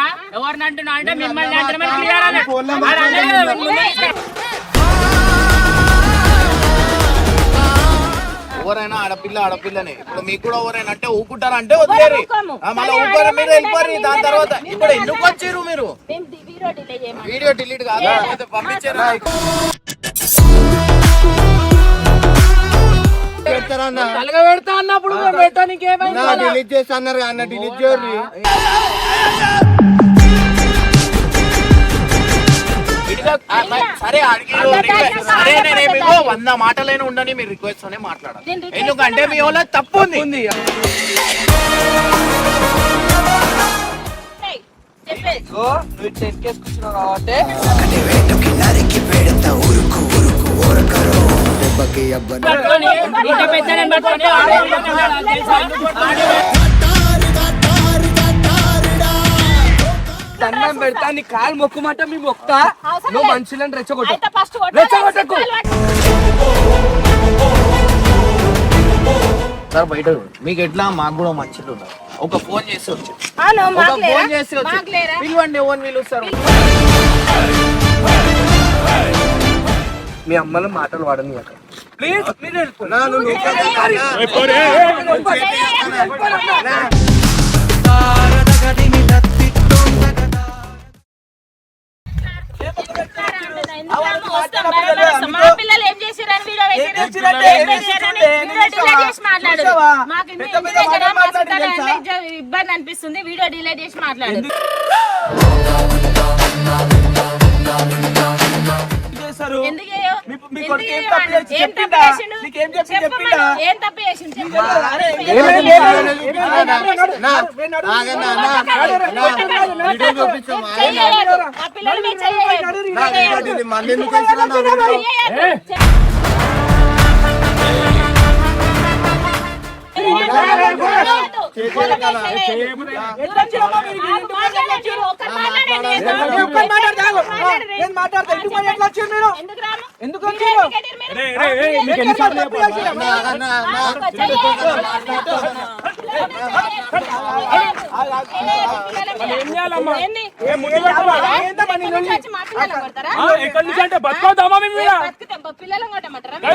అన్నాడా ఎవరిని అంటున్నా అంటే మిమ్మల్ని ఎవరైనా ఆడపిల్లనే ఇప్పుడు మీకు కూడా ఎవరైనా అంటే ఊకుంటారా అంటే వదిలేరు మళ్ళీ ఊపారు మీరు వెళ్ళిపోరు దాని తర్వాత ఇప్పుడు ఎందుకు వచ్చారు మీరు వీడియో డిలీట్ కాదు పంపించారా తలగా పెడతా అన్నప్పుడు పెట్టడానికి డిలీట్ చేస్తా అన్నారు అన్న డిలీట్ చేయరు సరే సరే నేనేమో 100 మాటలైనా ఉండని మీరు రిక్వెస్ట్ అనే మాట్లాడాలి ఎందుకంటే మీ వాళ్ళ తప్పు ఉంది దండం పెడతా నీ కాలు మొక్కుమంట మీ మొక్తా నువ్వు మనుషులను రెచ్చగొట్టకు సార్ బయట మీకు ఎట్లా మాకు కూడా మంచిగా ఉన్నారు ఒక ఫోన్ చేసి వచ్చి పిలవండి ఓన్ పిలుస్తారు మీ అమ్మల మాటలు వాడని ప్లీజ్ మా పిల్లలు ఏం చేసిరని ఇబ్బంది అనిపిస్తుంది వీడియో డిలీట్ చేసి మాట్లాడు ఏం తప్పు చేసిండు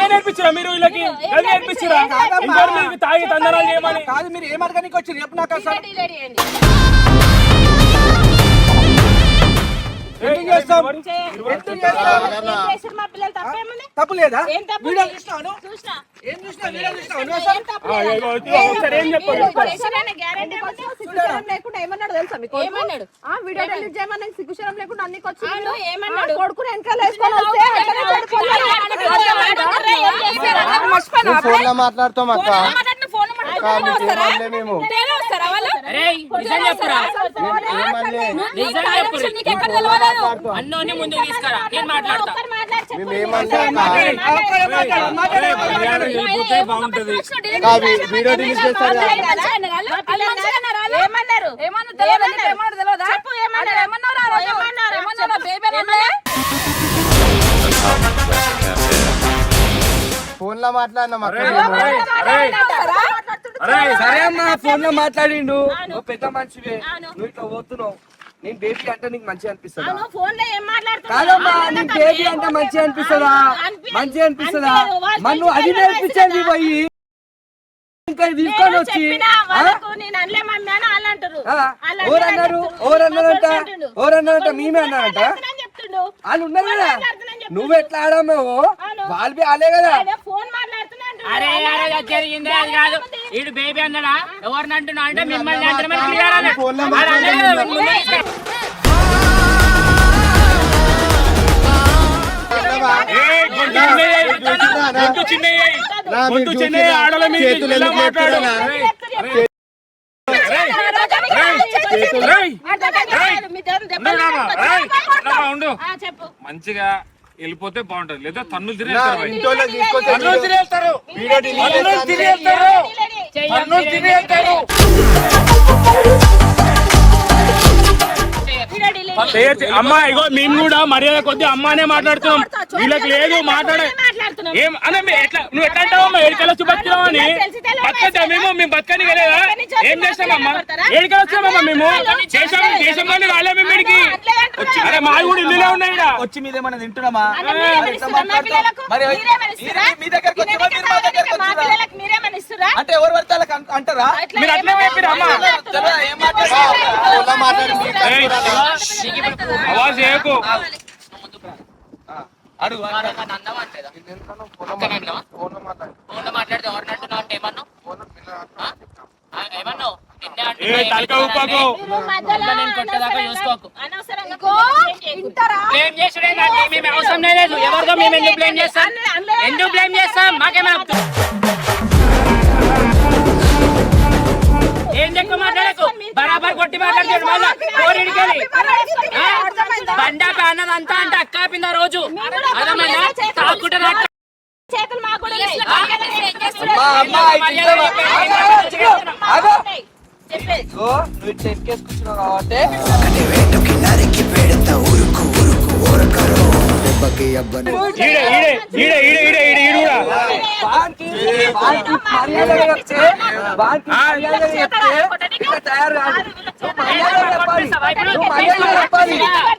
నేర్పించరా మీరు వీళ్ళకి నేర్పించరా తాగి తందనాలు చేయమని కాదు మీరు ఏమడగానికి వచ్చి చెప్పు నాకు అసలు తప్పు లేదా ఏమన్నాడు తెలుసా మీకు వీడియో డిలీట్ చేయమని సిగ్గుశరం లేకుండా అన్ని వచ్చి కొడుకుని వెనకాల వేసుకొని మాట్లాడుతాం అక్క మేము అన్నోని ముందుకు తీసుకురా నేను మాట్లాడతా బాగుంటది వీడియో డిలీట్ చేస్తారు ఫోన్ లో మాట్లాడినా సరే అమ్మా ఫోన్ లో మాట్లాడిండు నువ్వు పెద్ద మనిషివే నువ్వు ఇట్లా పోతున్నావు నేను బేబీ అంటే నీకు మంచిగా అనిపిస్తుందా కాదమ్మా నీకు బేబీ అంటే మంచిగా అనిపిస్తుందా మరి నువ్వు అది నేర్పించేది పోయి ఇంకా తీసుకొని వచ్చి ఓరన్నారంట మేమే అన్నారంట వాళ్ళు ఉన్నారు కదా నువ్వు ఎట్లా ఆడామేవో వాళ్ళు ఆలే కదా అరే జరిగింది అది కాదు వీడు బేబీ అన్నాడా ఎవరిని అంటున్నా అంటే మిమ్మల్ని మంచిగా వెళ్ళిపోతే బాగుంటది లేదా తన్నులు తినేస్తారు అమ్మా ఇగో మేము కూడా మర్యాద కొద్ది అమ్మానే మాట్లాడుతున్నాం, వీళ్ళకి లేదు మాట్లాడే ఏం అన్న ఎట్లా నువ్వు ఎట్లా అంటావమ్మా? ఏడికల్ వచ్చి బతికినావు అని బతకద్దా? మేము బతకని కదా ఏం చేస్తామమ్మా? ఏడికల్ వచ్చామమ్మా మేము దేశంలోని రాలే మేము ఇడికి. అరే మా కూడా ఇల్లులే ఉన్నాయి ఈడ. వచ్చి మీదేమన్నా తింటున్నామా? మరి మీ దగ్గరకు వచ్చి అంటే ఎవరు పడితే వాళ్ళకి అంటారా? మీరు అట్లా చెప్పిరా అమ్మా? ఏం మాట్లాడారు? అవాజ్ చేయకు. అడుగు మాట్లాడితే ఎవరినంటున్నావు అంటే ఏమన్నావు? ఏమన్నావు? ఏ తలక ఊపాకు. నేను కొట్టేదాకా చూసుకోకు. బ్లేమ్ చేసుడేందంటే మేము అవసరం లేదు. ఎవరితో మేము ఎందుకు బ్లేమ్ చేస్తాం? ఎందుకు బ్లేమ్ చేస్తాం? మాకేమైనా ఏం చెక్క మాట్లాడకు, బరాబర్ కొట్టి మాట్లాడుతాడు. మళ్ళా కోరిడికెళ్ళి బండా అన్నది అంతా అంటే అక్కాపింది ఆ రోజు. అదమ్మా తాకుంటే చేతులు మాకు కూడా నువ్వు ఇట్లా ఎక్కేసుకుంటున్నావు కాబట్టి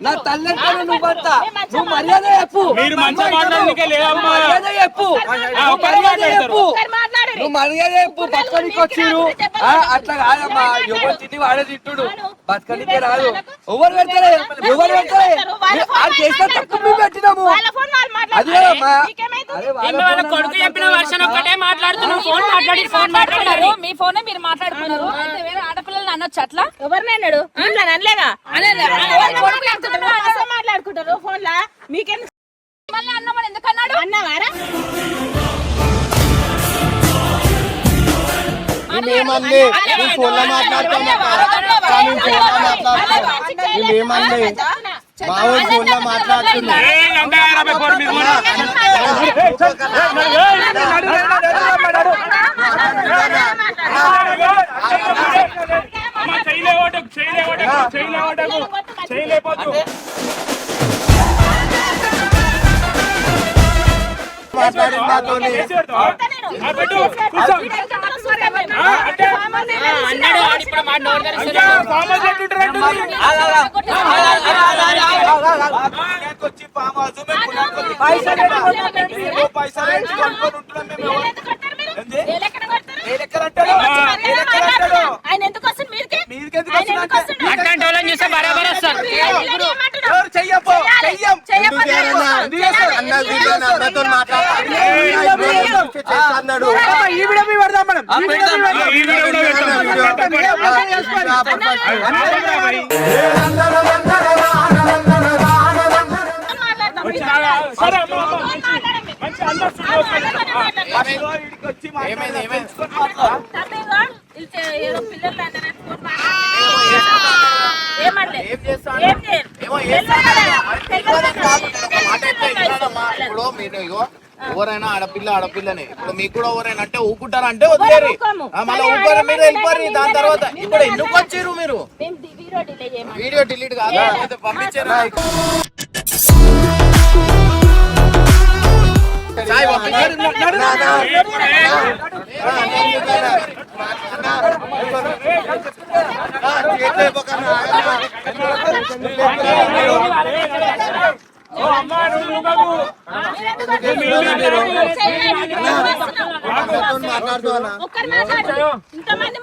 నా తల్లంటే నువ్వంతా నువ్వు మర్యాద చెప్పు. మీరు మంచిగా మాట్లాడడానికే లేదమ్మా. మర్యాద చెప్పు. నువ్వు మర్యాద చెప్పు. బతకనికి వచ్చిరు అట్లా కాదమ్మా. ఎవరు తిని వాడే తిట్టుడు బతకనికే రాదు. ఎవరు పెడతారే ఎవరు పెడతారే చేసిన తక్కువ మేము పెట్టినాము. అది కాదమ్మా. వాళ్ళ కొడుకు చెప్పిన వర్షన్ ఒక్కటే మాట్లాడుతున్నావు. ఫోన్ మాట్లాడారు. మీ ఫోన్ మీరు మాట్లాడుకున్నారు. అయితే వేరే ఆడపిల్లలు అనొచ్చు అట్లా? ఎవరిని అన్నాడు? అనలేగా మాట్లాడుకుంటారు ఫోన్ లా. మీకెందుకు మళ్ళీ అన్నమని ఎందుకు అన్నాడు? అన్నవారా? మేమేమంది ఫోన్లో మాట్లాడుతాం, మేమేమంది బాగా ఫోన్లో మాట్లాడుతున్నాం. అన్నాడు ఇప్పుడు మాట ఆయన ఎందుకు వస్తుంది? అట్లాంటి వాళ్ళని చూస్తే బరాబర్ వస్తారు. అన్నాడు ఇప్పుడు మీరు ఇగో ఎవరైనా ఆడపిల్లనే. ఇప్పుడు మీకు కూడా ఎవరైనా అంటే ఊకుంటారా అంటే వదిలేరు. మళ్ళీ ఊపారు మీరు వెళ్ళిపోరు. దాని తర్వాత ఇప్పుడు ఎందుకు వచ్చిర్రు మీరు? వీడియో డిలీట్ కాదు పంపించారు. ఇంతమంది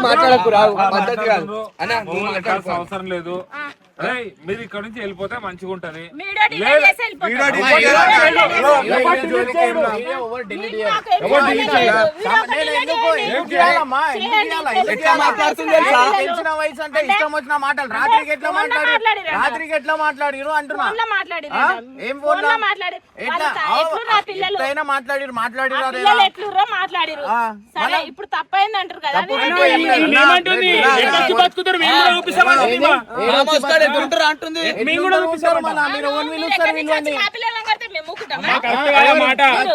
మాట్లాడకు రావు పద్ధతి కాదు అన్న. అవసరం లేదు. మీరు ఇక్కడ నుంచి వెళ్ళిపోతే మంచిగా ఉంటది. తెలిసిన వయసు అంటే ఇష్టం వచ్చిన మాటలు రాత్రికి ఎట్లా మాట్లాడిరు అంటున్నా. ఏం ఫోన్ ఎట్లయినా మాట్లాడిరు. సరే ఇప్పుడు తప్పైంది అంటారు కదా.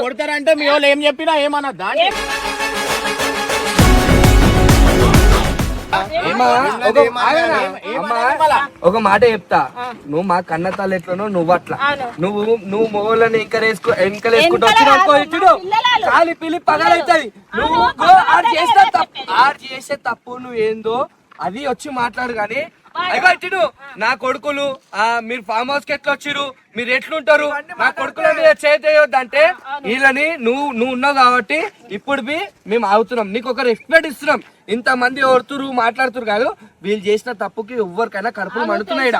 కొడతారంటే మీ వాళ్ళు ఏం చెప్పినా ఏమన్నా దాన్ని అమ్మా ఒక మాట చెప్తా, నువ్వు మా కన్న తల్లి ఎట్లనో నువ్వు అట్లా, నువ్వు మొగోళ్ళని ఎంకలేసుకుంటూ వచ్చినాకో ఇచ్చుడు కాలి పిల్లి పగలైతుంది. నువ్వు ఆడు చేసే తప్పు నువ్వు ఏందో అది వచ్చి మాట్లాడు గాని అయిపోయి నా కొడుకులు మీరు ఫామ్ హౌస్ కి ఎట్లా వచ్చిరు, మీరు ఎట్లుంటారు, నా కొడుకుల మీద చేయొద్దంటే వీళ్ళని నువ్వు ఉన్నావు కాబట్టి ఇప్పుడు మేము ఆగుతున్నాం, నీకు ఒక రెస్పెక్ట్ ఇస్తున్నాం. ఇంత మంది ఓడుతురు మాట్లాడుతురు కాదు, వీళ్ళు చేసిన తప్పుకి ఎవరికైనా కడుపులు మండుతున్నాయి.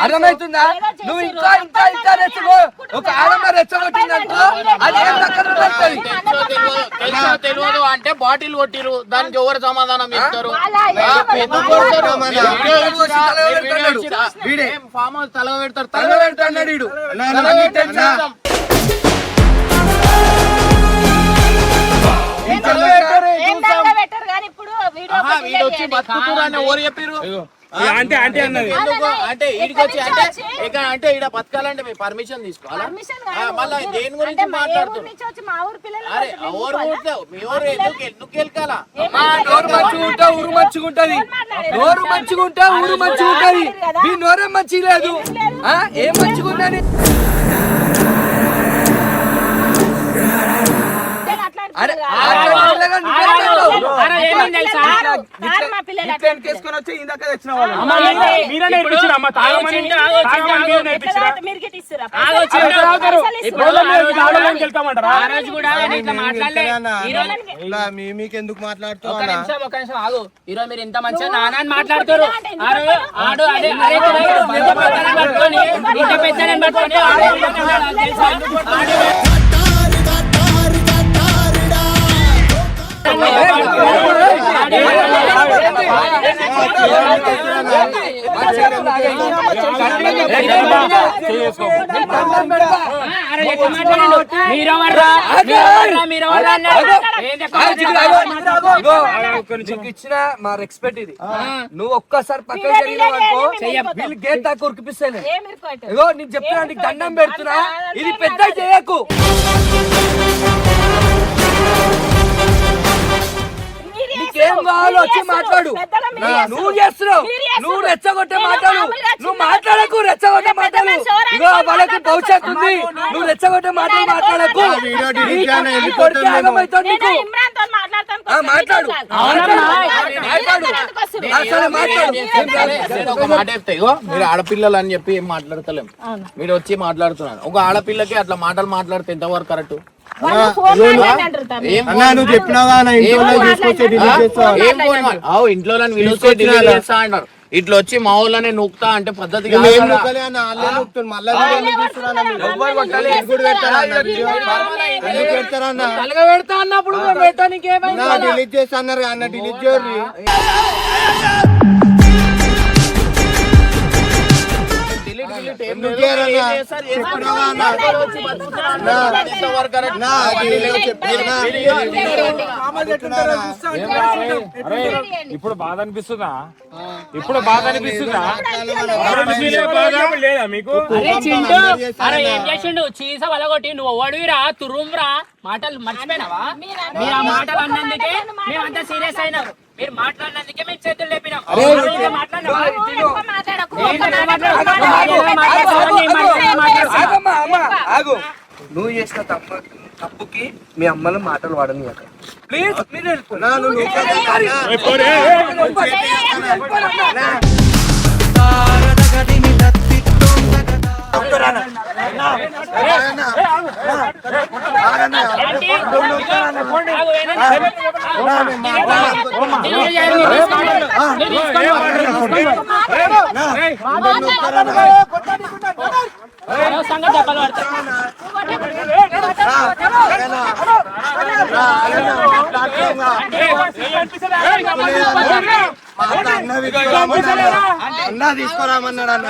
అర్థమవుతుందా? నువ్వు ఇంకా ఇంకా ఇంకా రెచ్చగో, ఒక ఆడమ్మ రెచ్చగొట్టిందనుకో అది ఏం తెలియదు అంటే బాటిల్ కొట్టిరు, దానికి ఎవరు సమాధానం ఇస్తారు? ఫామ్ హౌస్ తలగ పెడతారు, తలగ పెడతాడు వీడు. వచ్చి బతుకుతురు ఎవరు చెప్పారు? అంటే అన్నది అంటే ఈడికి వచ్చి అంటే ఈడ బతకాలంటే మీ పర్మిషన్ తీసుకోవాలా? మళ్ళీ దేని గురించి మాట్లాడుతున్నారు? అరే మీ ఊరు ఎందుకు గెలకాలా? నోరు మంచిగుంటే ఊరు మంచిగుంటది, నోరు మంచిగుంటే ఊరు మంచిగుంటది. మీ నోరే మంచి లేదు, ఏం మంచిగుందని మీకెందుకు మాట్లాడుతారు? ఈరోజు మీరు ఇంత మంచిగా నాన్న మాట్లాడుతారు, ఇచ్చిన మా రెస్పెక్ట్ ఇది. నువ్వు ఒక్కసారి పక్కన జరిగినావనుకో వీళ్ళు గేట్ దాకా ఉరికిపిస్తాను. ఇగో నీకు చెప్తున్నా, నీకు దండం పెడుతున్నా, ఇది పెద్ద చేయకు. నీకేం కావాలో వచ్చి మాట్లాడు. నువ్వు చేస్తున్నావు, నువ్వు రెచ్చగొట్టే మాట్లాడు, నువ్వు మాట్లాడకు, రెచ్చగొట్టే మాట్లాడు. ఇగో వాళ్ళకి భవిష్యత్తు ఉంది, నువ్వు రెచ్చగొట్టే మాటలు మాట్లాడకు. మాట్లాడు ఒక మాట చెప్తే, ఇగో మీరు ఆడపిల్లలు అని చెప్పి ఏం మాట్లాడతలేం, మీరు వచ్చి మాట్లాడుతున్నారు. ఒక ఆడపిల్లకి అట్లా మాటలు మాట్లాడితే ఎంతవరకు కరెక్ట్? నువ్వు చెప్పినావా ఇంట్లో అన్నారు, ఇట్లా వచ్చి మా ఊళ్ళనే నూకుతా అంటే పద్ధతి పెడతా అన్నప్పుడు డిలీట్ చేస్తా అన్నారు అన్న, డిలీట్ చేయరు. ఇప్పుడు బాధ అనిపిస్తుందా? ఇప్పుడు బాధ అనిపిస్తుందా లేదా మీకు? ఏం చేసిండు? చీస వలగొట్టి నువ్వు ఓడివిరా తురుంరా మాటలు మర్చిపోయినావా? మీరు ఆ మాటలు అన్నందుకే మేమంతా సీరియస్ అయినారు, మీరు మాట్లాడినందుకే మేము చేతులు లేపినాం. నువ్వు చేసిన తప్పుకి మీ అమ్మలు మాటలు వాడని ప్లీజ్ మీరు సంగతి చెప్పాలి. అన్నా తీసుకోరామన్నాడు అన్న,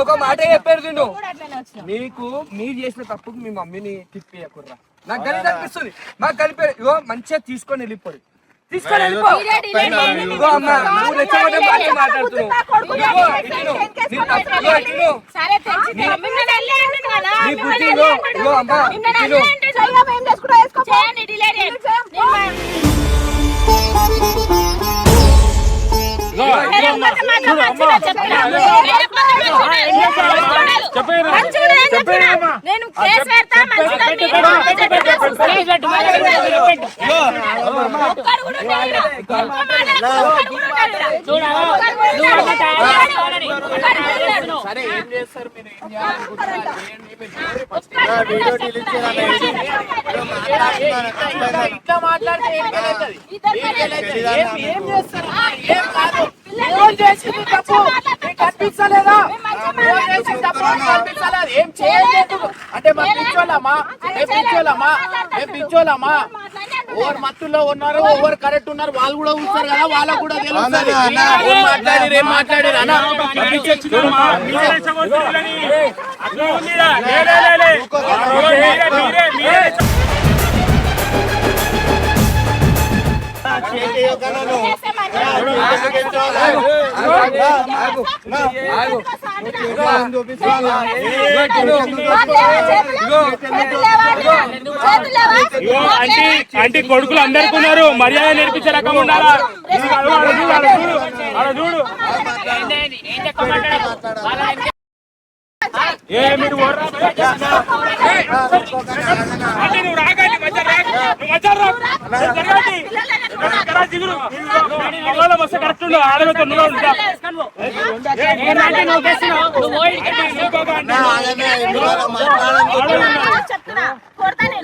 ఒక మాట చెప్పారు తిను, నీకు మీరు చేసిన తప్పుకు మీ మమ్మీని తిప్పియకుర్రా. నాకు కలిపి అనిపిస్తుంది, మాకు కలిపి ఇగో మంచిగా తీసుకొని వెళ్ళిపోయి తీసుకొని వెళ్ళిపో. ఇదిగో అమ్మ, నువ్వు రెచ్చగొట్టే మాట మాట్లాడుతున్నావు. ఇదిగో, ఇదిగో. సరే తెలిసింది. మిమ్మల్ని వెళ్ళే అంటున్నా కదా. నీ బుద్ధి ఇదిగో, ఇదిగో అమ్మ, మిమ్మల్ని ఇదిగో. వెళ్ళే అంటే చెయ్యం, ఏం చేసుకుంటా చేసుకో. చేయండి, డిలీట్ చేయండి. నేను కేసు పెడతా సరే ఏం చేస్తారు మీరు? ఏం వీడియో డిలీట్ చేయాలి. ఇట్లా మాట్లాడితే ఏం గెలుస్తుంది? ఏం చేస్తారు? ఏం కాదు. ఫోన్ చేసింది తప్పు మీకు కనిపించలేదా? ఫోన్ చేసింది తప్పు కనిపించలేదు. ఏం చేయలేదు అంటే మా పిచ్చోళ్ళమ్మా, మేము పిచ్చోళ్ళమ్మా. ఎవరు మత్తుల్లో ఉన్నారు, ఎవరు కరెక్ట్ ఉన్నారు వాళ్ళు కూడా చూస్తారు కదా, వాళ్ళకు కూడా తెలుస్తుంది. ఏం మాట్లాడిరు, ఏం మాట్లాడిరు అన్న. అంటే కొడుకులు అందరికీ ఉన్నారు, మర్యాద నేర్పించే రకం ఉండాలా? చూడు ఏం చెప్ప మాట్లాడకు. ఏ మీరు అంటే నువ్వు రాకండి, మధ్య వస్తే కరెక్ట్ ఉండు. ఆడవతో నువ్వు ఉంటా కొట్టండి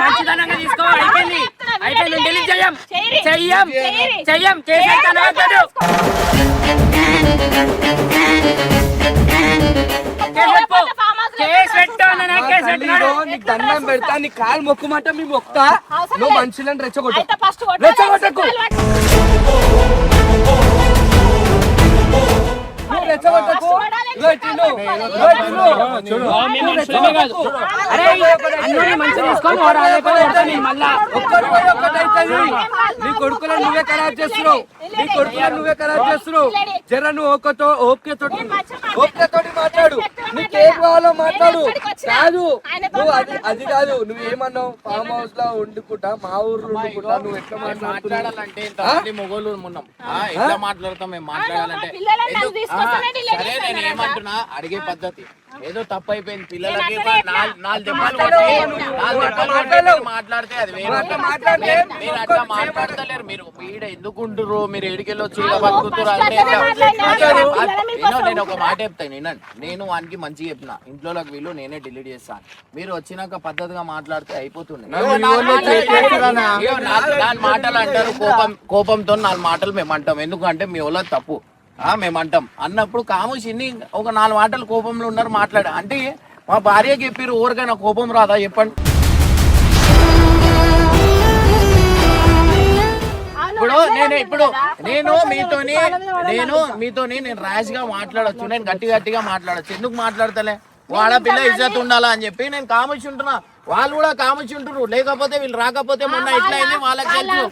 మంచిదనంగా తీసుకో. అయిపోయింది అయిపోయింది. డిలీట్ చెయ్యం చేసేస్తాను. నీకు దండం పెడతా, నీ కాలు మొక్కుమంట మీ మొక్తా. నువ్వు మనుషులను రెచ్చగొట్టకు. నీ కొడుకులను నువ్వే ఖరాబ్ చేస్తున్నావు. జర నువ్వు ఓకేతోటి మాట్లాడు. నీకేం కావాలో మాట్లాడు. కాదు నువ్వు అది కాదు, నువ్వేమన్నావు? ఫామ్ హౌస్ లో వండుకుంటా, మా ఊర్లో వండుకుంటా. నువ్వు ఎట్లా మాట్లాడాలంటే మొగోళ్ళు ఉన్నాం, ఎట్లా మాట్లాడతాం మేము? మాట్లాడాలంటే సరే, నేను ఏమంటున్నా అడిగే పద్ధతి ఏదో తప్పు అయిపోయింది. పిల్లలకి నాలుగు దెబ్బలు మాట్లాడితే అది వేరే. మీరు అట్లా మాట్లాడతలేరు. మీరు ఈడ ఎందుకుంటారు? మీరు ఏడికెళ్ళి వచ్చి బతుకుతారు అంటే నేను ఒక మాట చెప్తాను వినండి. నేను వానికి మంచిగా చెప్పిన, ఇంట్లోకి వీళ్ళు నేనే డిలీట్ చేస్తాను. మీరు వచ్చినాక పద్ధతిగా మాట్లాడితే అయిపోతుంది. నాలుగు మాటలు అంటారు, కోపంతో నాలుగు మాటలు మేము అంటాం. ఎందుకంటే మీ వాళ్ళ తప్పు మేము అంటాం అన్నప్పుడు కాముషిని ఒక 4 మాటలు కోపంలో ఉన్నారు మాట్లాడా అంటే మా భార్యకి చెప్పారు. ఎవరికైనా కోపం రాదా చెప్పండి? నేను మీతోని నేను ర్యాష్ గా మాట్లాడొచ్చు, నేను గట్టిగా మాట్లాడొచ్చు. ఎందుకు మాట్లాడతలే? ఆడపిల్ల ఇజ్జత్ ఉండాలా అని చెప్పి నేను కాముషి ఉంటున్నా, వాళ్ళు కూడా కాముషి ఉంటున్నారు. లేకపోతే వీళ్ళు రాకపోతే మొన్న ఎట్లా అయింది వాళ్ళకి తెలుసు.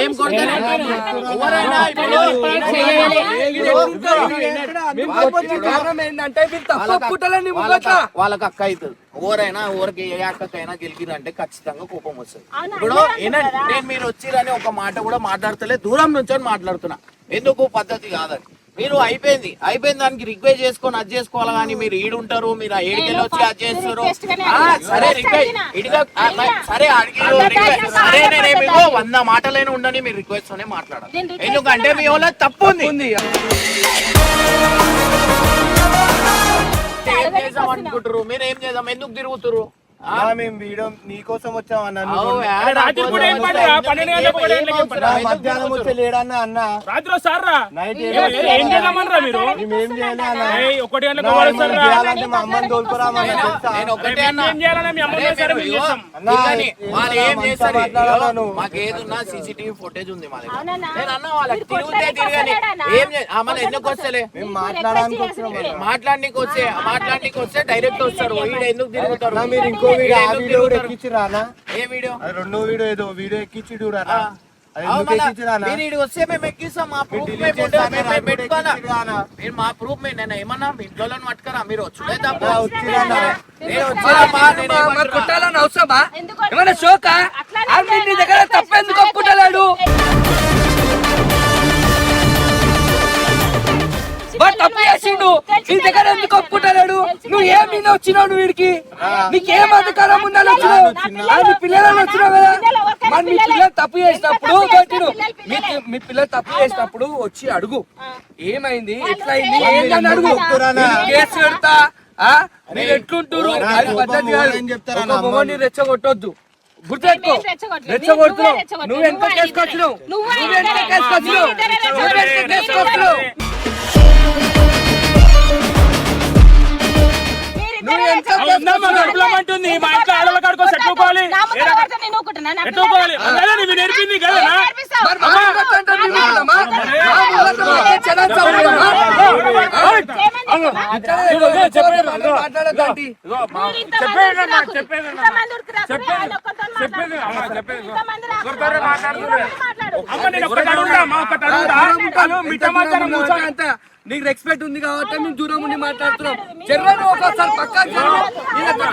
ఏం కొడతారు ఎవరైనా వాళ్ళకి అక్క అవుతుంది. ఎవరైనా ఎవరికి ఏ అక్కకైనా గెలికిరంటే ఖచ్చితంగా కోపం వస్తుంది. ఇప్పుడు నేను మీరు వచ్చిరని ఒక మాట కూడా మాట్లాడతలే, దూరం నుంచి మాట్లాడుతున్నా. ఎందుకు పద్ధతి కాదని మీరు అయిపోయింది దానికి రిక్వెస్ట్ చేసుకొని అది చేసుకోవాలి. కానీ మీరు ఈడుంటారు, మీరు ఏడికెళ్ళి వచ్చి అది చేస్తారు. సరే రిక్వెస్ట్ సరే అడిగారు, సరే నేనేమో 100 మాటలైనా ఉండని మీరు రిక్వెస్ట్ తోనే మాట్లాడాలి. ఎందుకంటే మీ వాళ్ళ తప్పు ఉంది. ఏం చేద్దాం అనుకుంటారు? మీరు ఏం చేద్దాం? ఎందుకు తిరుగుతారు? మేము వీడియో నీకోసం వచ్చాం అన్న అరే రాత్రి కూడా ఏం పని రా? 12 గంటలకు కూడా ఏం పని రా? మధ్యాహ్నం వచ్చి లేడన్నా అన్న రాత్రి వస్తారా నైట్ ఏం చేద్దామనరా మీరు? మేమేం చేయాలి అన్న 1 గంటలకు వస్తారా? చేయాలంటే మా అమ్మని తోలుకురామని తెలుసా నేను ఒకటే అన్నా ఏం చేయాలన్నా మీ అమ్మ సరే మీరు చేస్తాం. ఇదిగోని, వాళ్ళు ఏం చేస్తారు మాట్లాడాలను. మాకు ఏదున్నా సీసీటీవీ ఫుటేజ్ ఉంది మా దగ్గర. నేను అన్నా వాళ్ళకి తిరిగితే తిరగని ఏం మన ఎందుకు వస్తలే మేము మాట్లాడడానికి వచ్చినాం అన్న. మాట్లాడడానికి వస్తే డైరెక్ట్ వస్తారు ఈడ ఎందుకు తిరుగుతారు అన్న, మీరు ఇంకో వీడియో ఆ వీడియో కూడా ఎక్కించిరా అన్న ఏ వీడియో అది రెండో వీడియో ఏదో వీడియో ఎక్కించిడు రా అన్న. అది అవు ఎందుకు మళ్ళా ఎక్కించిరా అన్న? మీరు ఈడ వస్తే మేము ఎక్కిస్తాం మా ప్రూఫ్ delete మేము చేస్తాను, మేము అది కూడా పెట్టుకోవాలా ఎక్కించిరా అన్న. మీరు మా ప్రూఫ్ నేను ఏమన్నా మీ ఇంట్లో పట్టుకరా మీరు వచ్చుడే తప్ప అన్న, వచ్చిరా అన్న. నేను వచ్చినమ్మా నేను మరి కుట్టాలని అవసరమా? ఏమైనా షోకా? అవి నీ దగ్గర తప్పెందుకు ఒప్పుకుంటలేడు? వాడు తప్పు చేసిండు, నీ దగ్గర ఎందుకు ఒప్పుకుంటలేడు? నువ్వు ఏమి వచ్చినావు నువ్వు వీడికి? నీకేం అధికారం ఉందని వచ్చినావు? అది పిల్లలని వచ్చినావు కదా. మరి మీ పిల్లలు తప్పు చేసినప్పుడు కొట్టిను. మీ పిల్లలు తప్పు చేసినప్పుడు వచ్చి అడుగు, ఏమైంది, ఎట్లా అయింది, ఏంటని అడుగు. నేను కేసు పెడతా, మీరు ఎట్లుంటారు అది పద్ధతి కాదు. ఏం చెప్తారా ఒక మొగోడిని రెచ్చగొట్టొద్దు, గుర్తుపెట్టుకో. రెచ్చగొడుతున్నావు, నువ్వు ఎంత కేసుకొచ్చినావు, నువ్వు ఎంత కేసుకొచ్చినావు, నువ్వు ఎంత కేసుకొచ్చినావు, నువ్వు ఎంత ఉందమ్మా, కడుపులో మంటుంది. మా ఇంట్లో ఆడవాళ్ళ కాడికి వస్తే ఎట్టుకోవాలి ఎట్టుకోవాలి అదే నువ్వు నేర్పింది కదా మరి మా వాళ్ళకంటే మేము ఉన్నామా? మా వాళ్ళతో మాకే చెడా చంపుతామా? మాట్లాడద్దండి. అమ్మ నేను ఒక్కటి అడుగుతా అమ్మా, ఒక్కటి అడుగుతా మిట్ట మాత్రం కూర్చోని అంత నీకు రెస్పెక్ట్ ఉంది కాబట్టి మేము దూరం ఉండి మాట్లాడుతున్నాం. జర్మన్ ఒకసారి పక్కా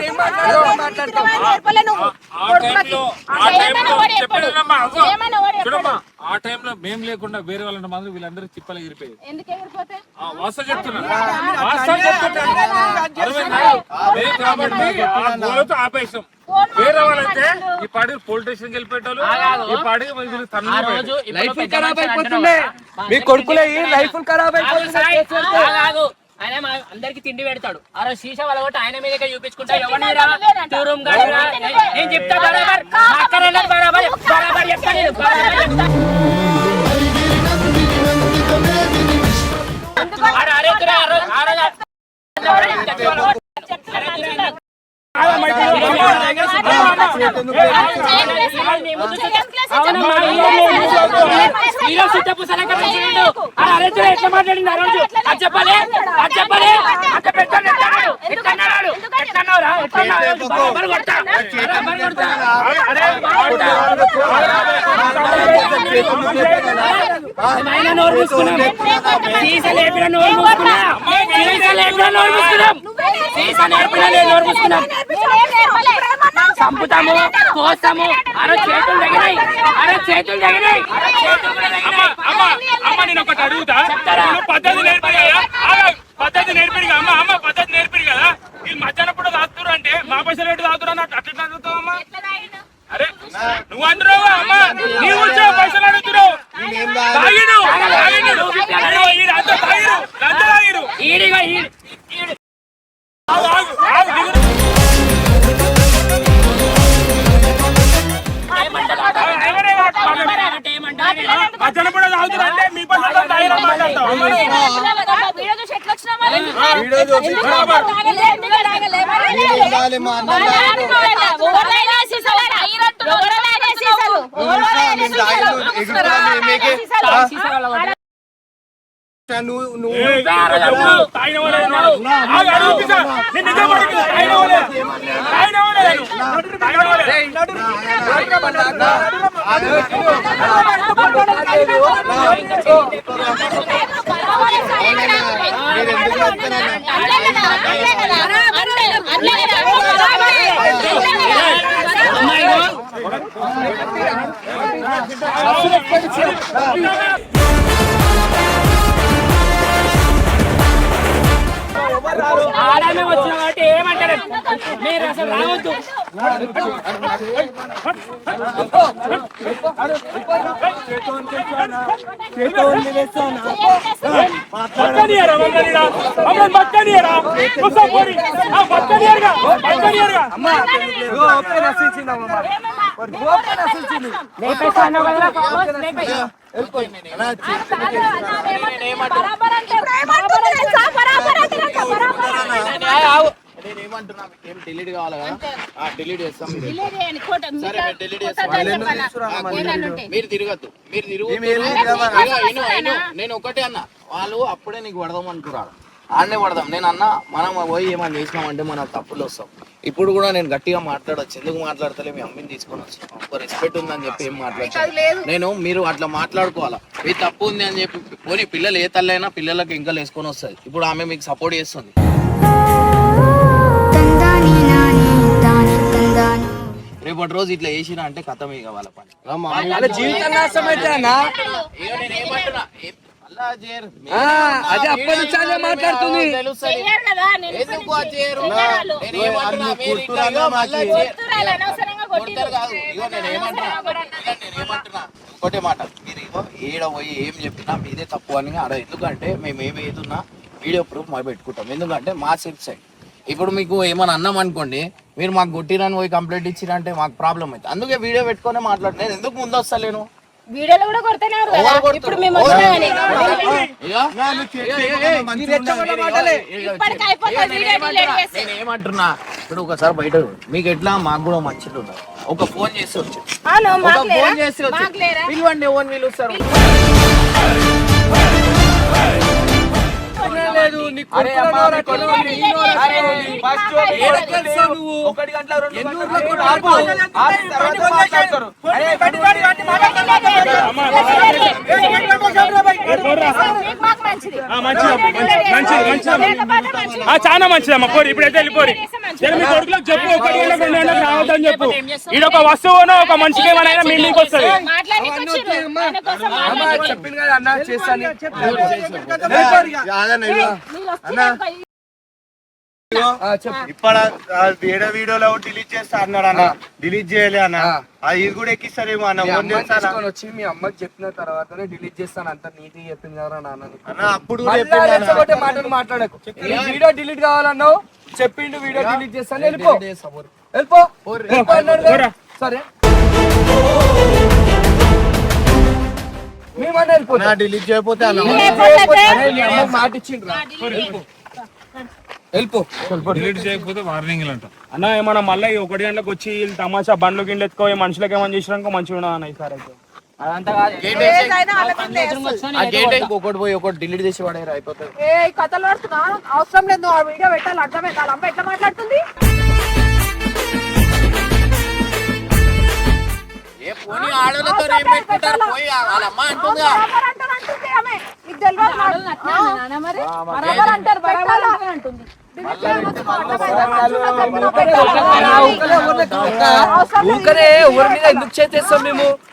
ఏం మాట్లాడతాం. చూడమ్మా, ఆ టైంలో మేము లేకుండా వేరే వాళ్ళ మాత్రం వీళ్ళందరూ చిప్పలు ఎగిరిపోయారు. వాస్తవం చెప్తున్నా, వాస్తవం చెప్తున్నా. మేము కాబట్టి ఆ గోలతో ఆపేసాం. వేరే వాళ్ళైతే ఈ పాడి పోలీస్ స్టేషన్ వెళ్ళిపోయేటోళ్ళు, ఈ పాడి ఆ రోజు లైఫ్ ఖరాబ్ అయిపోతుండే, మీ కొడుకులే లైఫ్ ఖరాబ్ అయిపోతుంది. కాదు ఆయన అందరికి తిండి పెడతాడు. ఆ రోజు సీసా వాళ్ళ ఆయన మీదకే చూపించుకుంటా ఎవరిరా టూరూమ్ గాడిరా నేను చెప్తా బరాబర్ బరాబర్ బరాబర్ చెప్తా నేను బరాబర్ చెప్తా. ఎట్లా మాట్లాడింది ఆ రోజు అది చెప్పాలి అది చెప్పాలి అంత పెద్ద నోరు మూసుకున్నాం సీసా లేపిన నోరు మూసుకున్నాం సీసా లేపిన నోరు మూసుకున్నాం సీసా లేపిన నోరు మూసుకున్నాం చంపుతాము కోస్తాము అరే చేతులు తగినాయి అరే చేతులు తగినాయి అమ్మ నేను ఒకటి అడుగుతా, పద్ధతి నేర్పి కదా, పద్ధతి నేర్పిడు కదా అమ్మ, అమ్మ పద్ధతి నేర్పిడు కదా. వీళ్ళు మధ్యాహ్నం కూడా తాగుతున్నారు అంటే మా పైసలు రేటు తాగుతున్నా అన్నట్టు అట్లా అడుగుతావమ్మా? అరే నువ్వు అంటున్నావు అమ్మ, నీవు వచ్చావు పైసలు అడుగుతున్నావు. తాగిరు అంతా తాగిరు అంతా తాగిరు. ఈడిగా మధ్యాహ్నం కూడా తాగుతున్నా అంటే మీ పైసలు తాగిరు మాట్లాడతావు. వీడియో చూసి ఉండాలి మా అన్న నువ్వు తాగిన వాళ్ళే అడుగుతా నేను నిజం అడుగుతా తాగిన వాళ్ళే తాగిన వాళ్ళే తాగిన వాళ్ళే ఆడమే వచ్చిన కాబట్టి ఏమంటారు మీరు అసలు రావద్దు. బతకనియరా మమ్మల్ని మమ్మల్ని బతకనియరా కుసపోరి ఆ బతకనియరుగా బతకనియరుగా అమ్మా ఓకే నశించిందమ్మా మరి ఓకే నశించింది లేపేస్తా అన్నావు కదరా పాపం, లేపేయ్. నేనేమంటున్నా మీకు ఏం డిలీట్ కావాలి కదా డిలీట్ చేస్తాం మీరు. డిలీట్ చేయండి, కోట మీ సరే మీరు డిలీట్ కోట చేస్తాం. ఏమన్నుంటే. మీరు తిరగద్దు మీరు నేను ఒకటే అన్నా వాళ్ళు అప్పుడే నీకు పడదాం అనుకున్నాడు ఆడనే పడదాం నేను అన్నా మనం పోయి ఏమని చేసినామంటే మనం తప్పులు వస్తాం. ఇప్పుడు కూడా నేను గట్టిగా మాట్లాడచ్చు ఎందుకు మాట్లాడతలే మీ అమ్మని తీసుకొని వచ్చాను ఒక రెస్పెక్ట్ ఉందని చెప్పి ఏం మాట్లాడచ్చు నేను మీరు అట్లా మాట్లాడుకోవాలా మీ తప్పు ఉంది అని చెప్పి పోనీ పిల్లలు ఏ తల్లైనా పిల్లలకి ఇంకా వేసుకొని వస్తుంది. ఇప్పుడు ఆమె మీకు సపోర్ట్ చేస్తుంది. రేపటి రోజు ఇట్లా చేసినా అంటే కథం ఇక వాళ్ళ పని. జీవితం నాశనం అయితే అన్న ఇక నేను ఏమంటున్నా మళ్ళా చేయరు. అది అప్పటి నుంచి అదే మాట్లాడుతుంది తెలుస్తుంది చెయ్యరు కదా, నేను ఎందుకు అది చేయరు? చెయ్యరాలు. నేను ఏమంటున్నా మీరు ఇట్లా ఇగో మళ్ళా చేయరు. కొట్టురాలు, అనవసరంగా కొట్టిర్రు. కొడతారు కాదు ఇగో నేను ఏమంటున్నా ఒకటే మాట మీరు ఇగో ఏడ పోయి ఏం చెప్పినా మీదే తప్పు అని ఆడ ఎందుకంటే మేము ఏమి ఏదున్నా వీడియో ప్రూఫ్ మాకు పెట్టుకుంటాం ఎందుకంటే మా సేఫ్ సైడ్. ఇప్పుడు మీకు ఏమన్నా అన్నాం అనుకోండి మీరు మాకు కొట్టిరని పోయి కంప్లైంట్ ఇచ్చిరంటే మాకు ప్రాబ్లం అవుతుంది. అందుకే వీడియో పెట్టుకొని మాట్లాడుతున్నాను ఎందుకు ముందు వస్తలేను వీడియోలో కూడా కొడతానే ఉన్నారు కదా. ఎవరు కొడతారు? ఇప్పుడు మేము వచ్చినామని ఇప్పటికి అయిపోతుంది, వీడియో డిలీట్ చేసి. నేను ఏమంటున్నా ఇప్పుడు ఒకసారి బయట మీకు ఎట్లా మాకు కూడా మంచిది ఉన్నారు ఒక ఫోన్ చేసి వచ్చి అవును, ఒక మాకు లేరా? ఫోన్ చేసి వచ్చి మాకు లేరా? పిలవండి ఎవరిని పిలుస్తారు లేదు నీకు కొడుకులను రట్టుకొని, ఫస్ట్ నువ్వు 1 గంట 2 గంటలకు కూడా ఆపు. ఆపి తర్వాత మాట్లాడతారు. అరే బడి మాకు మంచిది. చాలా మంచిదమ్మా పోరి ఇప్పుడైతే వెళ్ళిపోరి మీ కొడుకులకు చెప్పు 1 గంట 2 గంటలకు రావద్దని చెప్పు. ఇది ఒక వస్తువునో ఒక మనిషికి ఏమైనా మీ ఇంటికి వస్తుంది. మాట్లాడనీకి వచ్చిర్రు. ఆయన కోసం మాట్లాడనీకి. చెప్పింది కదా అన్న చేస్తాను ఇప్పుడు వేరే వీడియోలో డిలీట్ చేస్తా అన్నాడు అన్న డిలీట్ చేయలే అన్న అది కూడా ఎక్కిస్తారేమో అన్న తీసుకొని వచ్చి మీ అమ్మకి చెప్పిన తర్వాతనే డిలీట్ చేస్తాను అంత నీట్గా చెప్పింది కదా నాన్న అన్న అప్పుడు ఒకటే మాటలు మాట్లాడకు వీడియో డిలీట్ కావాలన్నావు చెప్పిండు వీడియో డిలీట్ చేస్తాను వెళ్ళిపో వెళ్ళిపో వెళ్ళిపో అన్నాడు కదా. సరే మేమన్నా వెళ్ళిపోతా డిలీట్ చేయకపోతే అన్న మాట ఇచ్చిండ్రు వెళ్ళిపో డిలీట్ చేయకపోతే వార్నింగ్ అంట అన్న ఏమన్నా మళ్ళీ 1 గంటలకు వచ్చి వీళ్ళు తమాషా బండ్లు గిన్నెలు ఎత్తుకో మనుషులకు ఏమని చేసినాక మంచిగా ఉన్నా అన్న ఈసారి అయితే అదంతా కాదు. ఆ గేట్ ఒకటి పోయి ఒకటి డిలీట్ చేసి వాడేరు అయిపోతుంది. ఏ కథలు పడుతున్నా అవసరం లేదు ఆ వీడియో పెట్టాలి అర్థమైంది వాళ్ళ అమ్మ ఎట్లా మాట్లాడుతుంది ఏ పోనీ ఆడలతో ఏం పెట్టుకుంటారు పోయి వాళ్ళ అమ్మ అంటుందిగా బరాబర్ అంటారు అంటుంది ఆమె నీకు తెలియదు బరాబర్ అంటారు బరాబర్ అంటుంది ఊకరే ఎవరి మీద ఎందుకు చేస్తాం మేము